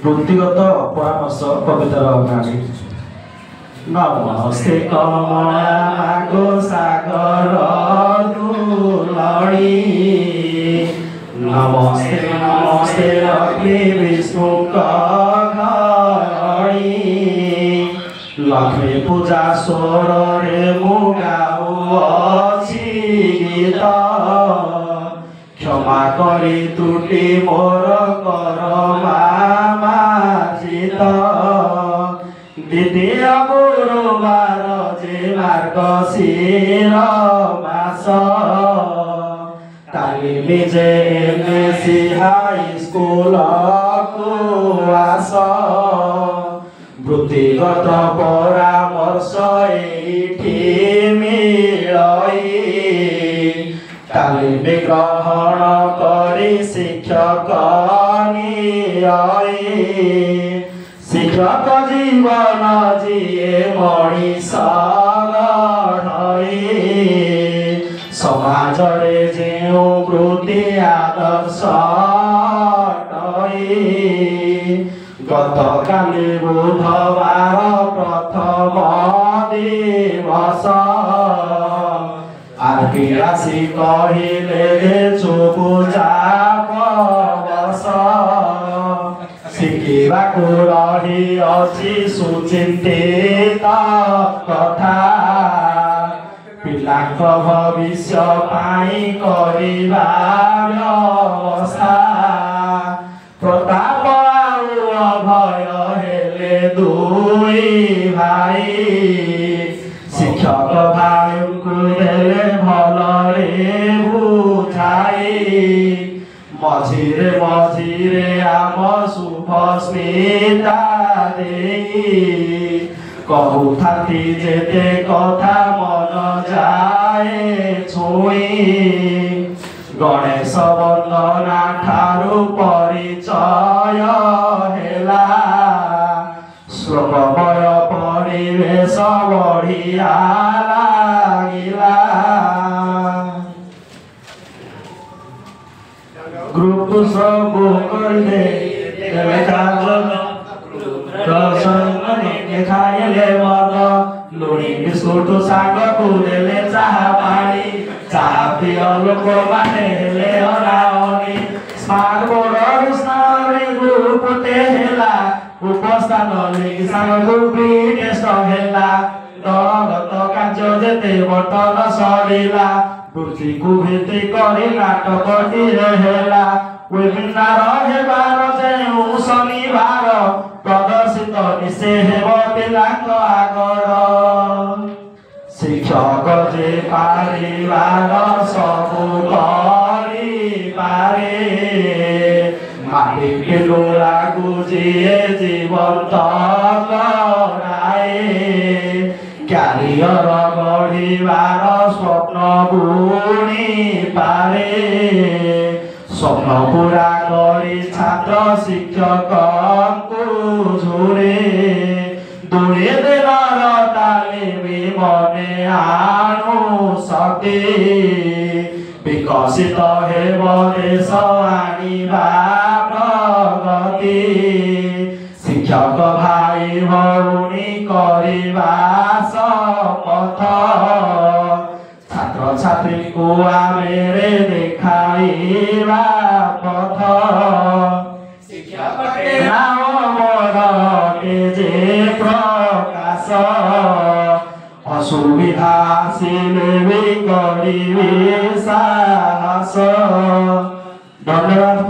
বৃত্তিগত পরামর্শ কবিতার নারী নমস্তে কমলা মাগো সাগর দুলড়ি নমস্তে নমস্তে লক্ষ্মী বিষ্ণু ঘড়ি লক্ষ্মী পূজা স্বরে মু গাউছি গীত ক্ষমা করি ত্রুটি মোর কর মামাজিত দ্বিতীয় গুরুবার যে মার্গশির মাস তালিমি যে এমএসি হাই স্কুল আস বৃত্তিগত পরামর্শ এইটি মিলই তালিমি গ্রহণ করি শিক্ষক নিয়ই শিক্ষক জীবন যিয়ে মଣିଷ গঢ়ই সমাজরে যেও বৃত্তি আদর্শ গতকালি বুধবার প্রথম দিবস আরবি আসি কহিলে চুপচাপ বস শিখিବାକୁ ରହିଅଛି ସୁଚିନ୍ତିତ କଥା ପିଲାଙ୍କ ଭବିଷ୍ୟ ପାଇଁ କରିବା ବ୍ୟବସ୍ଥା ପ୍ରତାପ ଆଉ ଅଭୟ ହେଲେ ଦୁଇ ଭାଇ ଶିକ୍ଷକ ଭାଇଙ୍କୁ ଦେଲେ ଭଲରେ ବୁଝାଇ ମଝିରେ ମଝିରେ ଆମ ଶୁଭ ସ୍ମିତା ଦେଇ କହୁଥାନ୍ତି ଯେତେ କଥା ମନ ଯାଏ ଛୁଇଁ ଗଣେଶ ବନ୍ଦନା ଠାରୁ ପରିଚୟ ହେଲା ଶ୍ଲୋକମୟ ପରିବେଶ ବଢ଼ିଆ ଲାଗିଲା ଗ୍ରୁପ ସବୁ କଲେ ଖାଇଲେ ମଦ ଲୁଣି ବିସ୍କୁଟ ସାଙ୍ଗକୁ ଦେଲେ ଚାହା ପାଣି ଚାହା ପ୍ରିୟ ଲୋକମାନେ ହେଲେ ଅନାଅନି ସ୍ମାର୍ଟ ବୋର୍ଡ ସ୍ଥାନରେ ଗ୍ରୁପଟେ ହେଲା ଉପସ୍ଥାନ ନେଇ ସାଙ୍ଗକୁ ବି ଟେଷ୍ଟ ହେଲା ଦଳଗତ କାର୍ଯ୍ୟ ଯେତେ ବଟନ ସରିଲା ବୃତ୍ତିକୁ ଭିତ୍ତି କରି ନାଟକଟିରେ ହେଲା ୱେବିନାର ହେବାର ଯେଉଁ ଶନିବାର ପ୍ରଦର୍ଶିତ ନିଶ୍ଚୟ ହେବ ପିଲାଙ୍କ ଆଗର ଶିକ୍ଷକ ଯେ ପାରିବାର ସବୁ କରିପାରେ ମାଟି ପିଲୁଳାକୁ ଯିଏ ଜୀବନ୍ତ କରାଏ କ୍ୟାରିୟର ଗଢ଼ିବାର ସ୍ୱପ୍ନ ବୁଣିପାରେ ସ୍ୱପ୍ନ ପୁରା କରି ଛାତ୍ର ଶିକ୍ଷକଙ୍କୁ ଝୁରେ ଦୂରେ ଦିନର ତାଲିମ ମନେ ଆଣୁ ଶକ୍ତି ବିକଶିତ ହେବ ଦେଶ ଆଣିବା ପ୍ରଗତି ଶିକ୍ଷକ ଭାଇ ଭଉଣୀ କରିବା ଶପଥ ଛାତ୍ରଛାତ୍ରୀଙ୍କୁ ଆମେରେ ଦେଖାଇବା ପଥ ଶିକ୍ଷକଟେ ନାମ ମୋର ଯେ ପ୍ରକାଶ ଅସୁବିଧା ଆସିଲେ ବି କରିବି ସାହସ ଧନ୍ୟବାଦ।